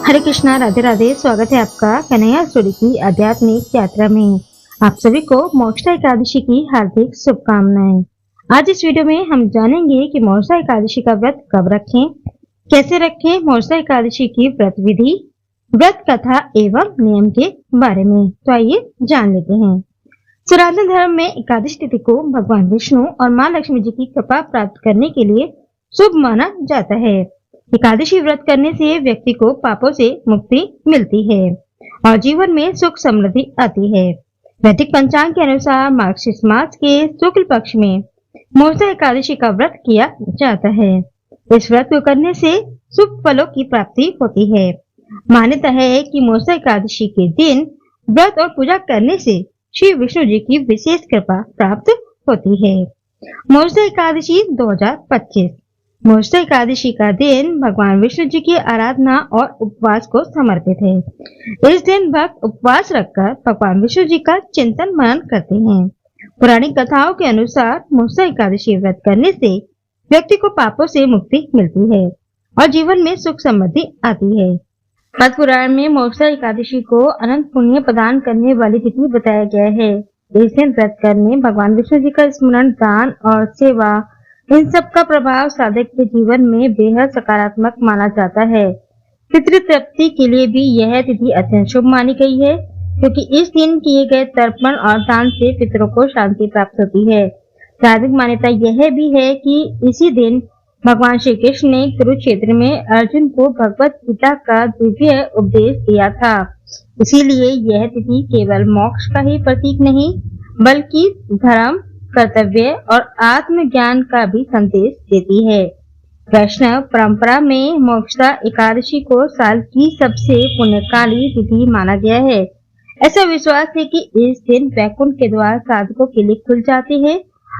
हरे कृष्णा, राधे राधे। स्वागत है आपका कन्हैया स्टोरी की आध्यात्मिक यात्रा में। आप सभी को मोक्षा एकादशी की हार्दिक शुभकामनाएं। आज इस वीडियो में हम जानेंगे कि मोक्षा एकादशी का व्रत कब रखें, कैसे रखें, मोक्षा एकादशी की व्रत विधि, व्रत कथा एवं नियम के बारे में। तो आइए जान लेते हैं। सनातन धर्म में एकादशी तिथि को भगवान विष्णु और माँ लक्ष्मी जी की कृपा प्राप्त करने के लिए शुभ माना जाता है। एकादशी व्रत करने से व्यक्ति को पापों से मुक्ति मिलती है और जीवन में सुख समृद्धि आती है। वैदिक पंचांग के अनुसार मार्गशीर्ष मास के शुक्ल पक्ष में मोक्षा एकादशी का व्रत किया जाता है। इस व्रत को करने से शुभ फलों की प्राप्ति होती है। मान्यता है कि मोक्षा एकादशी के दिन व्रत और पूजा करने से श्री विष्णु जी की विशेष कृपा प्राप्त होती है। मोक्षा एकादशी 2025। मोक्षा एकादशी का दिन भगवान विष्णु जी की आराधना और उपवास को समर्पित है। इस दिन भक्त उपवास रखकर भगवान विष्णु जी का चिंतन मनन करते हैं। पुरानी कथाओं के अनुसार मोक्षा एकादशी व्रत करने से व्यक्ति को पापों से मुक्ति मिलती है और जीवन में सुख समृद्धि आती है। पद्म पुराण में मोक्षा एकादशी को अनंत पुण्य प्रदान करने वाली तिथि बताया गया है। इस दिन व्रत करने भगवान विष्णु जी का स्मरण, दान और सेवा, इन सब का प्रभाव साधक के जीवन में बेहद सकारात्मक माना जाता है। पितृ तृप्ति के लिए भी यह तिथि अत्यंत शुभ मानी गई है, क्योंकि इस दिन किए गए तर्पण और दान से पितरों को शांति प्राप्त होती है। धार्मिक मान्यता यह भी है कि इसी दिन भगवान श्री कृष्ण ने कुरुक्षेत्र में अर्जुन को भगवत गीता का दिव्य उपदेश दिया था। इसीलिए यह तिथि केवल मोक्ष का ही प्रतीक नहीं, बल्कि धर्म, कर्तव्य और आत्मज्ञान का भी संदेश देती है। वैष्णव परंपरा में मोक्षा एकादशी को साल की सबसे पुण्यकाली तिथि माना गया है। ऐसा विश्वास है कि इस दिन वैकुंठ के द्वार साधकों के लिए खुल जाते हैं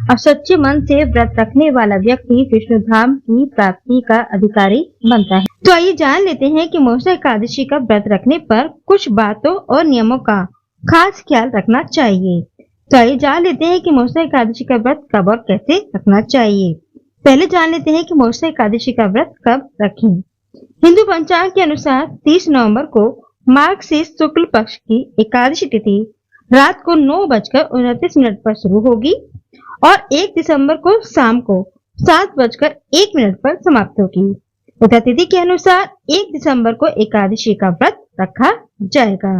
और सच्चे मन से व्रत रखने वाला व्यक्ति विष्णु धाम की प्राप्ति का अधिकारी बनता है। तो आइए जान लेते हैं कि मोक्षा एकादशी का व्रत रखने पर कुछ बातों और नियमों का खास ख्याल रखना चाहिए। तो आइए जान लेते हैं कि मोक्षा एकादशी का व्रत कब और कैसे रखना चाहिए। पहले जान लेते हैं कि मोक्षा एकादशी का व्रत कब रखें। हिंदू पंचांग के अनुसार 30 नवंबर को मार्गशीर्ष शुक्ल पक्ष की एकादशी तिथि रात को 9:29 पर शुरू होगी और 1 दिसंबर को शाम को 7:01 पर समाप्त होगी। उधर तिथि के अनुसार 1 दिसंबर को एकादशी का व्रत रखा जाएगा।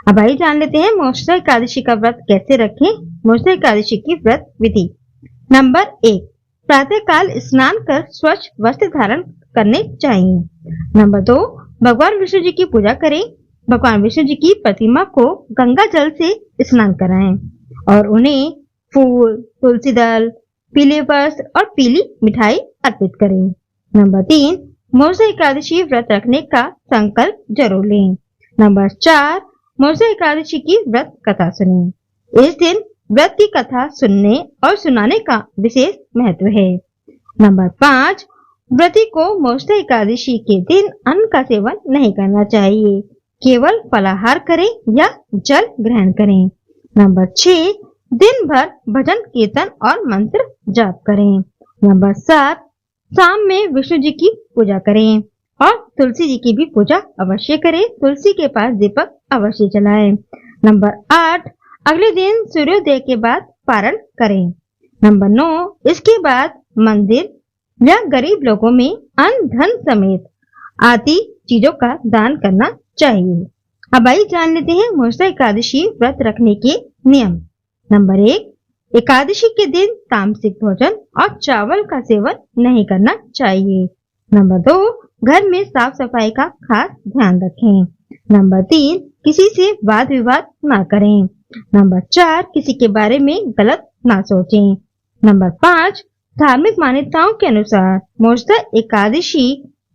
अब आइए जान लेते हैं मोक्षा एकादशी का व्रत कैसे रखें। मोक्षा एकादशी की व्रत विधि। नंबर 1, प्रातः काल स्नान कर स्वच्छ वस्त्र धारण करने चाहिए। नंबर 2, भगवान विष्णु जी की पूजा करें। भगवान विष्णु जी की प्रतिमा को गंगा जल से स्नान कराएं और उन्हें फूल, तुलसी दल, पीले वस्त्र और पीली मिठाई अर्पित करें। नंबर 3, मोक्षा एकादशी व्रत रखने का संकल्प जरूर लें। नंबर 4, मोक्षा एकादशी की व्रत कथा सुनें। इस दिन व्रत की कथा सुनने और सुनाने का विशेष महत्व है। नंबर 5, व्रती को मोक्षा एकादशी के दिन अन्न का सेवन नहीं करना चाहिए, केवल फलाहार करें या जल ग्रहण करें। नंबर 6, दिन भर भजन कीर्तन और मंत्र जाप करें। नंबर 7, शाम में विष्णु जी की पूजा करें और तुलसी जी की भी पूजा अवश्य करें। तुलसी के पास दीपक अवश्य जलाएं। नंबर 8, अगले दिन सूर्योदय के बाद पारण करें। नंबर 9, इसके बाद मंदिर या गरीब लोगों में अन्न धन समेत आदि चीजों का दान करना चाहिए। अब आइए जान लेते हैं मोक्षा एकादशी व्रत रखने के नियम। नंबर 1, एकादशी के दिन तामसिक भोजन और चावल का सेवन नहीं करना चाहिए। नंबर 2, घर में साफ सफाई का खास ध्यान रखें। नंबर 3, किसी से वाद विवाद ना करें। नंबर 4, किसी के बारे में गलत ना सोचें। नंबर 5, धार्मिक मान्यताओं के अनुसार मोक्षा एकादशी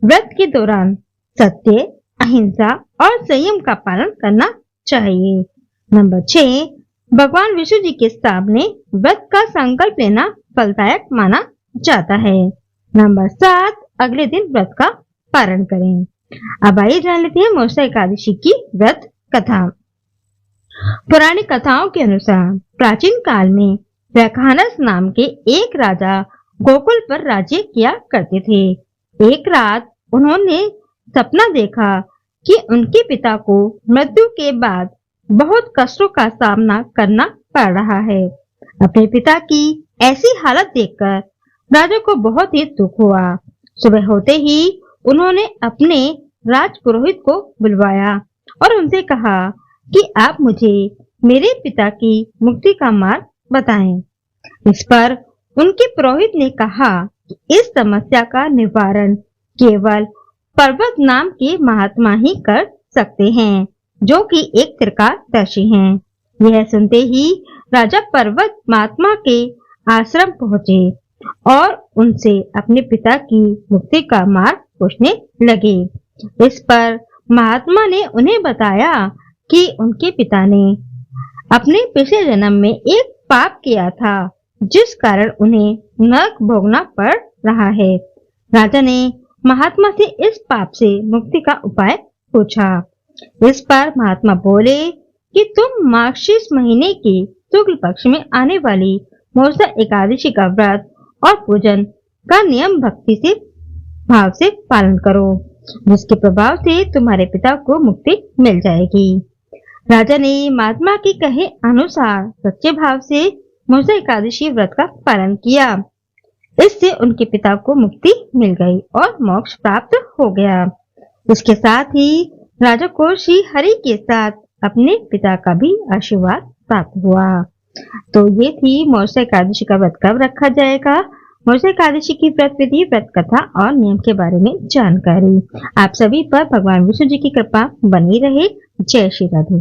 व्रत के दौरान सत्य, अहिंसा और संयम का पालन करना चाहिए। नंबर 6, भगवान विष्णु जी के सामने व्रत का संकल्प लेना फलदायक माना जाता है। नंबर 7, अगले दिन व्रत का पारण करें। अब आइए जान लेते हैं मोक्षा एकादशी की व्रत कथा। पुरानी कथाओं के अनुसार प्राचीन काल में व्याखानस नाम के एक राजा गोकुल पर राज्य किया करते थे। एक रात उन्होंने सपना देखा कि उनके पिता को मृत्यु के बाद बहुत कष्टों का सामना करना पड़ रहा है। अपने पिता की ऐसी हालत देखकर राजा को बहुत ही दुख हुआ। सुबह होते ही उन्होंने अपने राजपुरोहित को बुलवाया और उनसे कहा कि आप मुझे मेरे पिता की मुक्ति का मार्ग बताएं। इस पर उनके पुरोहित ने कहा कि इस समस्या का निवारण केवल पर्वत नाम के महात्मा ही कर सकते हैं, जो कि एक त्रिकालदर्शी हैं। यह सुनते ही राजा पर्वत महात्मा के आश्रम पहुंचे और उनसे अपने पिता की मुक्ति का मार्ग पूछने लगे। इस पर महात्मा ने उन्हें बताया कि उनके पिता ने अपने पिछले जन्म में एक पाप किया था, जिस कारण उन्हें नरक भोगना पड़ रहा है। राजा ने महात्मा से इस पाप से मुक्ति का उपाय पूछा। इस पर महात्मा बोले कि तुम मार्गशीर्ष महीने के शुक्ल पक्ष में आने वाली मोसा एकादशी का व्रत और पूजन का नियम भक्ति से भाव से पालन करो, जिसके प्रभाव से तुम्हारे पिता को मुक्ति मिल जाएगी। राजा ने महात्मा के कहे अनुसार सच्चे भाव से मोसा एकादशी व्रत का पालन किया। इससे उनके पिता को मुक्ति मिल गई और मोक्ष प्राप्त हो गया। इसके साथ ही राजा को श्री हरि के साथ अपने पिता का भी आशीर्वाद प्राप्त हुआ। तो ये थी मोसा एकादशी का व्रत कब रखा जाएगा, मोसा एकादशी की व्रत विधि, व्रत कथा और नियम के बारे में जानकारी। आप सभी पर भगवान विष्णु जी की कृपा बनी रहे। जय श्री राधे।